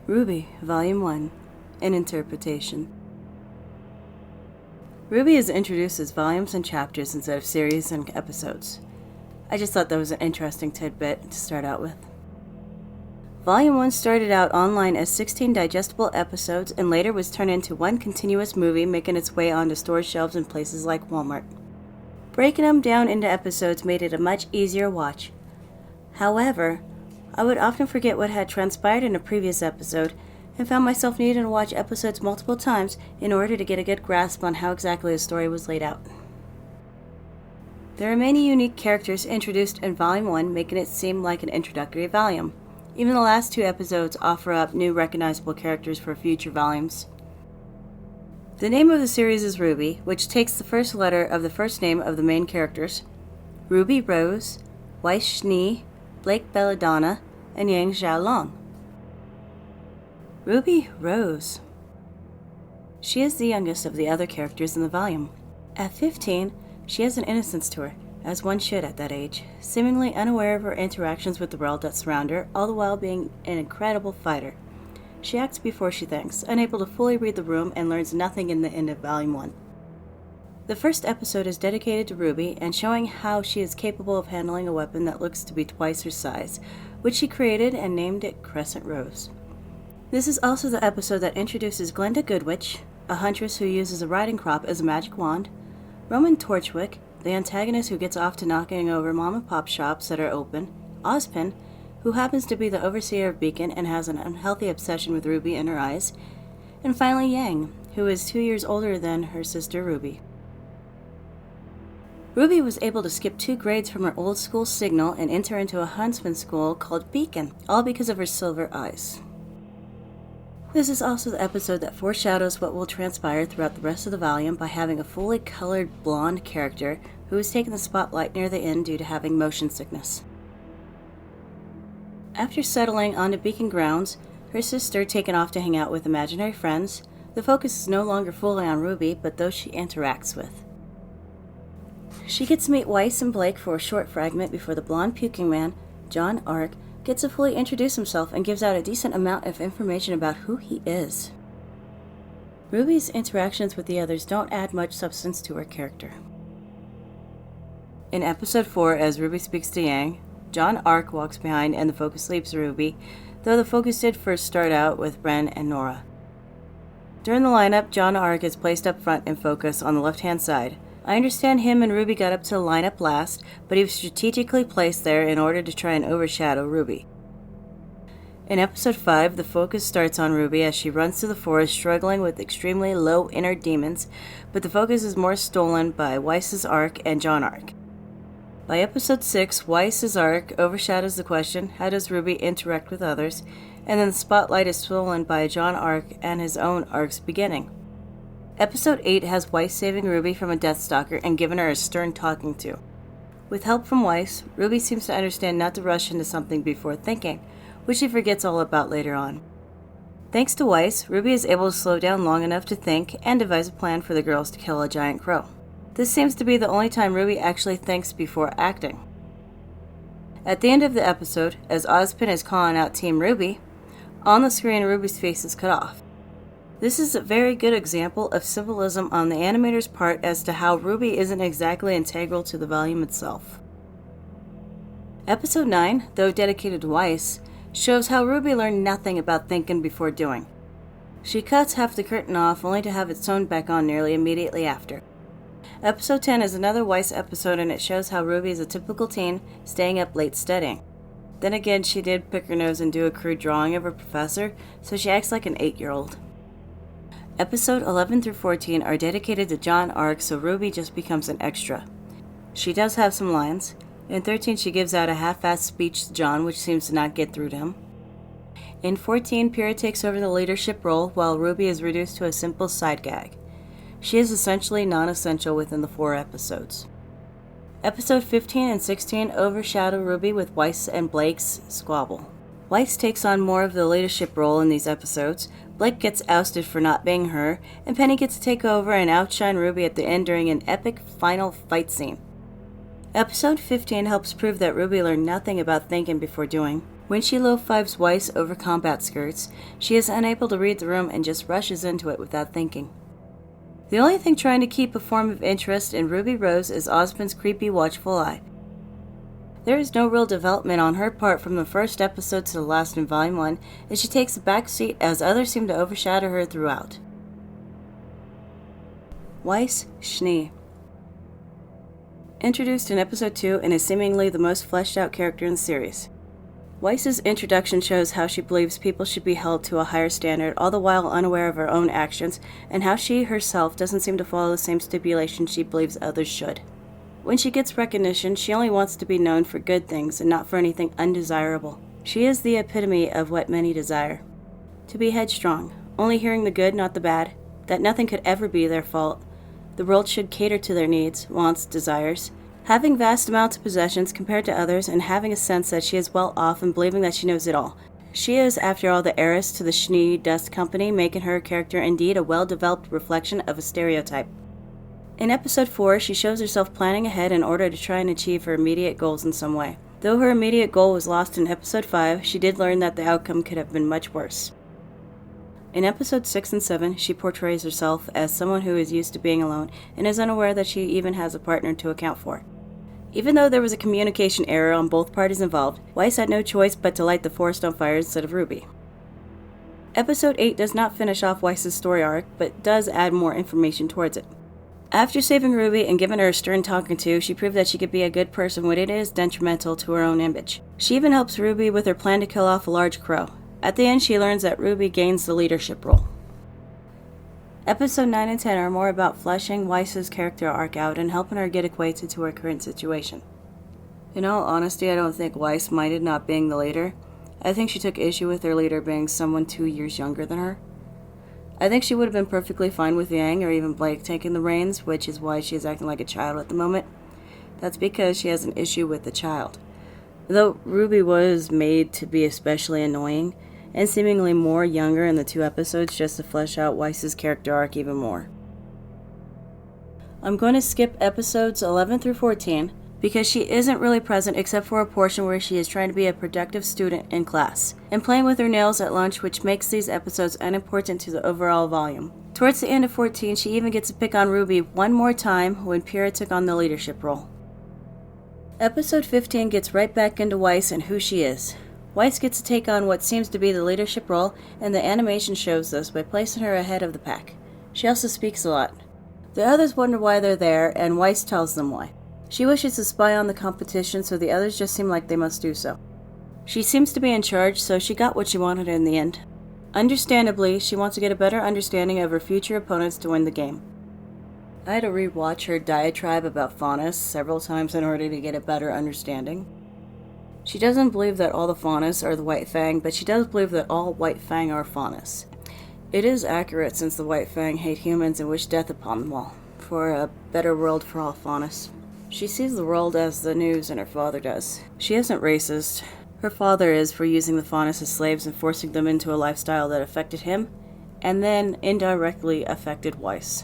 RWBY Volume 1, An Interpretation. RWBY is introduced as volumes and chapters instead of series and episodes. I just thought that was an interesting tidbit to start out with. Volume 1 started out online as 16 digestible episodes and later was turned into one continuous movie, making its way onto store shelves in places like Walmart. Breaking them down into episodes made it a much easier watch. However, I would often forget what had transpired in a previous episode and found myself needing to watch episodes multiple times in order to get a good grasp on how exactly the story was laid out. There are many unique characters introduced in Volume 1, making it seem like an introductory volume. Even the last two episodes offer up new recognizable characters for future volumes. The name of the series is RWBY, which takes the first letter of the first name of the main characters: Ruby Rose, Weiss Schnee, Blake Belladonna, and Yang Xiaolong. Ruby Rose. She is the youngest of the other characters in the volume. At 15, she has an innocence to her, as one should at that age, seemingly unaware of her interactions with the world that surround her, all the while being an incredible fighter. She acts before she thinks, unable to fully read the room, and learns nothing in the end of Volume 1. The first episode is dedicated to RWBY and showing how she is capable of handling a weapon that looks to be twice her size, which she created and named it Crescent Rose. This is also the episode that introduces Glenda Goodwitch, a huntress who uses a riding crop as a magic wand, Roman Torchwick, the antagonist who gets off to knocking over mom-and-pop shops that are open, Ozpin, who happens to be the overseer of Beacon and has an unhealthy obsession with RWBY in her eyes, and finally Yang, who is 2 years older than her sister RWBY. RWBY was able to skip 2 grades from her old school Signal and enter into a huntsman school called Beacon, all because of her silver eyes. This is also the episode that foreshadows what will transpire throughout the rest of the volume by having a fully colored blonde character who is taking the spotlight near the end due to having motion sickness. After settling onto Beacon grounds, her sister taken off to hang out with imaginary friends, the focus is no longer fully on RWBY but those she interacts with. She gets to meet Weiss and Blake for a short fragment before the blonde puking man, John Ark, gets to fully introduce himself and gives out a decent amount of information about who he is. RWBY's interactions with the others don't add much substance to her character. In Episode 4, as RWBY speaks to Yang, John Ark walks behind and the focus leaves RWBY, though the focus did first start out with Bren and Nora. During the lineup, John Ark is placed up front in focus on the left-hand side. I understand him and RWBY got up to the lineup last, but he was strategically placed there in order to try and overshadow RWBY. In Episode 5, the focus starts on RWBY as she runs through the forest struggling with extremely low inner demons, but the focus is more stolen by Weiss's Ark and John Ark. By Episode 6, Weiss's Ark overshadows the question, how does RWBY interact with others, and then the spotlight is stolen by John Ark and his own Ark's beginning. Episode 8 has Weiss saving RWBY from a Deathstalker and giving her a stern talking to. With help from Weiss, RWBY seems to understand not to rush into something before thinking, which she forgets all about later on. Thanks to Weiss, RWBY is able to slow down long enough to think and devise a plan for the girls to kill a giant crow. This seems to be the only time RWBY actually thinks before acting. At the end of the episode, as Ozpin is calling out Team RWBY, on the screen RWBY's face is cut off. This is a very good example of symbolism on the animator's part as to how RWBY isn't exactly integral to the volume itself. Episode 9, though dedicated to Weiss, shows how RWBY learned nothing about thinking before doing. She cuts half the curtain off only to have it sewn back on nearly immediately after. Episode 10 is another Weiss episode and it shows how RWBY is a typical teen staying up late studying. Then again, she did pick her nose and do a crude drawing of her professor, so she acts like an 8-year-old. Episode 11 through 14 are dedicated to John Ark, so RWBY just becomes an extra. She does have some lines. In 13, she gives out a half-assed speech to John, which seems to not get through to him. In 14, Pyrrha takes over the leadership role, while RWBY is reduced to a simple side gag. She is essentially non-essential within the 4 episodes. Episode 15 and 16 overshadow RWBY with Weiss and Blake's squabble. Weiss takes on more of the leadership role in these episodes, Blake gets ousted for not being her, and Penny gets to take over and outshine RWBY at the end during an epic final fight scene. Episode 15 helps prove that RWBY learned nothing about thinking before doing. When she low-fives Weiss over combat skirts, she is unable to read the room and just rushes into it without thinking. The only thing trying to keep a form of interest in Ruby Rose is Osmond's creepy, watchful eye. There is no real development on her part from the first episode to the last in Volume 1, and she takes a back seat as others seem to overshadow her throughout. Weiss Schnee. Introduced in Episode 2 and is seemingly the most fleshed out character in the series. Weiss's introduction shows how she believes people should be held to a higher standard, all the while unaware of her own actions, and how she herself doesn't seem to follow the same stipulations she believes others should. When she gets recognition, she only wants to be known for good things and not for anything undesirable. She is the epitome of what many desire. To be headstrong, only hearing the good, not the bad, that nothing could ever be their fault. The world should cater to their needs, wants, desires. Having vast amounts of possessions compared to others and having a sense that she is well off and believing that she knows it all. She is, after all, the heiress to the Schnee Dust Company, making her character indeed a well-developed reflection of a stereotype. In Episode 4, she shows herself planning ahead in order to try and achieve her immediate goals in some way. Though her immediate goal was lost in Episode 5, she did learn that the outcome could have been much worse. In Episodes 6 and 7, she portrays herself as someone who is used to being alone and is unaware that she even has a partner to account for. Even though there was a communication error on both parties involved, Weiss had no choice but to light the forest on fire instead of Ruby. Episode 8 does not finish off Weiss's story arc, but does add more information towards it. After saving Ruby and giving her a stern talking to, she proved that she could be a good person when it is detrimental to her own image. She even helps Ruby with her plan to kill off a large crow. At the end, she learns that Ruby gains the leadership role. Episode 9 and 10 are more about fleshing Weiss's character arc out and helping her get acquainted to her current situation. In all honesty, I don't think Weiss minded not being the leader. I think she took issue with her leader being someone 2 years younger than her. I think she would have been perfectly fine with Yang or even Blake taking the reins, which is why she is acting like a child at the moment. That's because she has an issue with the child. Though Ruby was made to be especially annoying, and seemingly more younger in the 2 episodes just to flesh out Weiss's character arc even more. I'm going to skip episodes 11 through 14 because she isn't really present except for a portion where she is trying to be a productive student in class and playing with her nails at lunch, which makes these episodes unimportant to the overall volume. Towards the end of 14, she even gets to pick on Ruby one more time when Pyrrha took on the leadership role. Episode 15 gets right back into Weiss and who she is. Weiss gets to take on what seems to be the leadership role, and the animation shows this by placing her ahead of the pack. She also speaks a lot. The others wonder why they're there, and Weiss tells them why. She wishes to spy on the competition, so the others just seem like they must do so. She seems to be in charge, so she got what she wanted in the end. Understandably, she wants to get a better understanding of her future opponents to win the game. I had to re-watch her diatribe about Faunus several times in order to get a better understanding. She doesn't believe that all the Faunus are the White Fang, but she does believe that all White Fang are Faunus. It is accurate since the White Fang hate humans and wish death upon them all, for a better world for all Faunus. She sees the world as the news and her father does. She isn't racist. Her father is for using the Faunus as slaves and forcing them into a lifestyle that affected him, and then indirectly affected Weiss.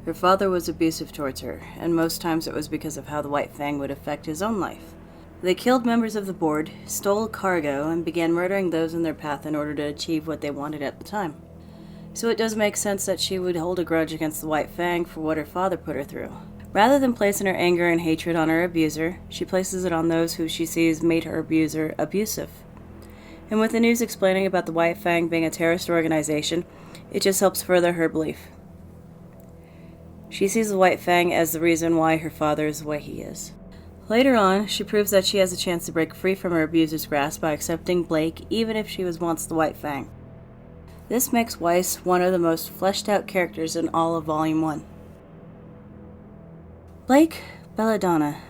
Her father was abusive towards her, and most times it was because of how the White Fang would affect his own life. They killed members of the board, stole cargo, and began murdering those in their path in order to achieve what they wanted at the time. So it does make sense that she would hold a grudge against the White Fang for what her father put her through. Rather than placing her anger and hatred on her abuser, she places it on those who she sees made her abuser abusive. And with the news explaining about the White Fang being a terrorist organization, it just helps further her belief. She sees the White Fang as the reason why her father is the way he is. Later on, she proves that she has a chance to break free from her abuser's grasp by accepting Blake, even if she was once the White Fang. This makes Weiss one of the most fleshed out characters in all of Volume 1. Blake Belladonna.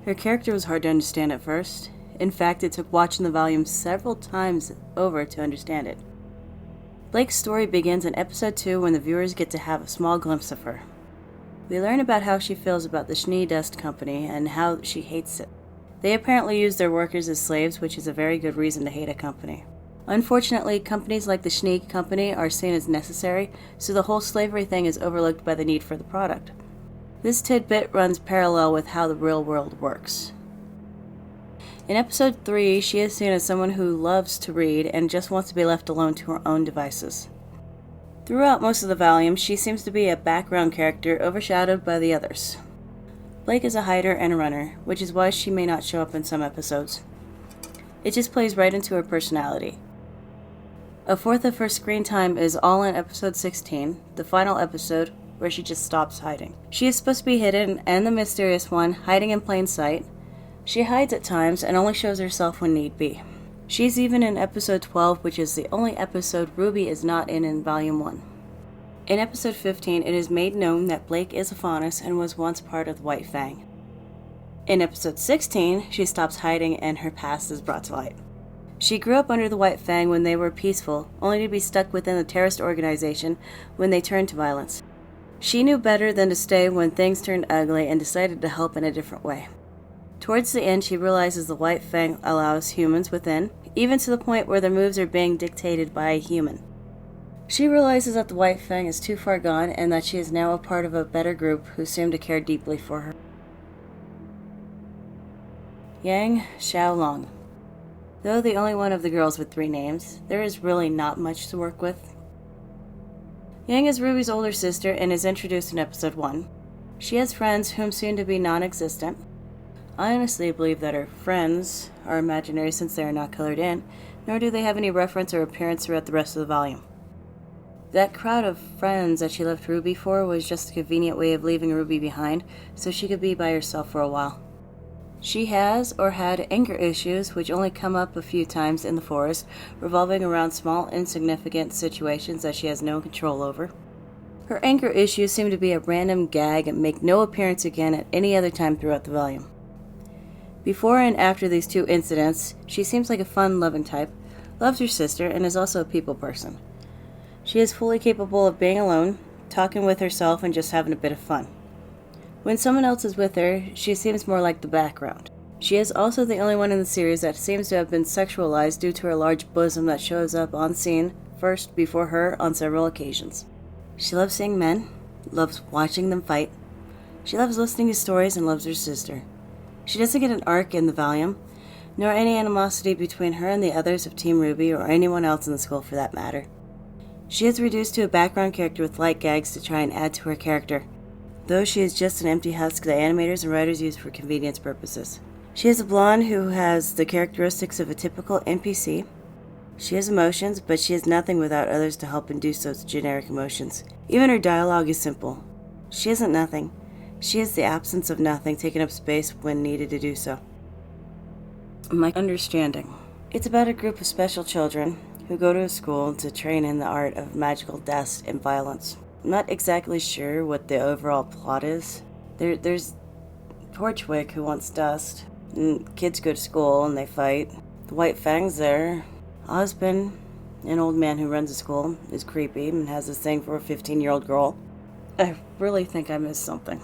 Her character was hard to understand at first. In fact, it took watching the volume several times over to understand it. Blake's story begins in Episode 2 when the viewers get to have a small glimpse of her. We learn about how she feels about the Schnee Dust Company and how she hates it. They apparently use their workers as slaves, which is a very good reason to hate a company. Unfortunately, companies like the Schnee Company are seen as necessary, so the whole slavery thing is overlooked by the need for the product. This tidbit runs parallel with how the real world works. In episode 3, she is seen as someone who loves to read and just wants to be left alone to her own devices. Throughout most of the volume, she seems to be a background character overshadowed by the others. Blake is a hider and a runner, which is why she may not show up in some episodes. It just plays right into her personality. A fourth of her screen time is all in episode 16, the final episode, where she just stops hiding. She is supposed to be hidden and the mysterious one, hiding in plain sight. She hides at times and only shows herself when need be. She's even in episode 12, which is the only episode Ruby is not in volume 1. In episode 15, it is made known that Blake is a Faunus and was once part of the White Fang. In episode 16, she stops hiding and her past is brought to light. She grew up under the White Fang when they were peaceful, only to be stuck within the terrorist organization when they turned to violence. She knew better than to stay when things turned ugly and decided to help in a different way. Towards the end, she realizes the White Fang allows humans within, even to the point where their moves are being dictated by a human. She realizes that the White Fang is too far gone and that she is now a part of a better group who seem to care deeply for her. Yang Xiaolong. Though the only one of the girls with 3 names, there is really not much to work with. Yang is Ruby's older sister and is introduced in episode 1. She has friends whom soon to be non-existent. I honestly believe that her friends are imaginary since they are not colored in, nor do they have any reference or appearance throughout the rest of the volume. That crowd of friends that she left Ruby for was just a convenient way of leaving Ruby behind so she could be by herself for a while. She has or had anger issues which only come up a few times in the forest, revolving around small, insignificant situations that she has no control over. Her anger issues seem to be a random gag and make no appearance again at any other time throughout the volume. Before and after these 2 incidents, she seems like a fun, loving type, loves her sister, and is also a people person. She is fully capable of being alone, talking with herself, and just having a bit of fun. When someone else is with her, she seems more like the background. She is also the only one in the series that seems to have been sexualized due to her large bosom that shows up on scene first before her on several occasions. She loves seeing men, loves watching them fight. She loves listening to stories and loves her sister. She doesn't get an arc in the volume, nor any animosity between her and the others of Team RWBY or anyone else in the school for that matter. She is reduced to a background character with light gags to try and add to her character, though she is just an empty husk that animators and writers use for convenience purposes. She is a blonde who has the characteristics of a typical NPC. She has emotions, but she is nothing without others to help induce those generic emotions. Even her dialogue is simple. She isn't nothing. She is the absence of nothing, taking up space when needed to do so. My understanding. It's about a group of special children who go to a school to train in the art of magical dust and violence. I'm not exactly sure what the overall plot is. There's Torchwick who wants dust, and kids go to school and they fight. The White Fang's there. Husband, an old man who runs a school, is creepy and has this thing for a 15-year-old girl. I really think I missed something.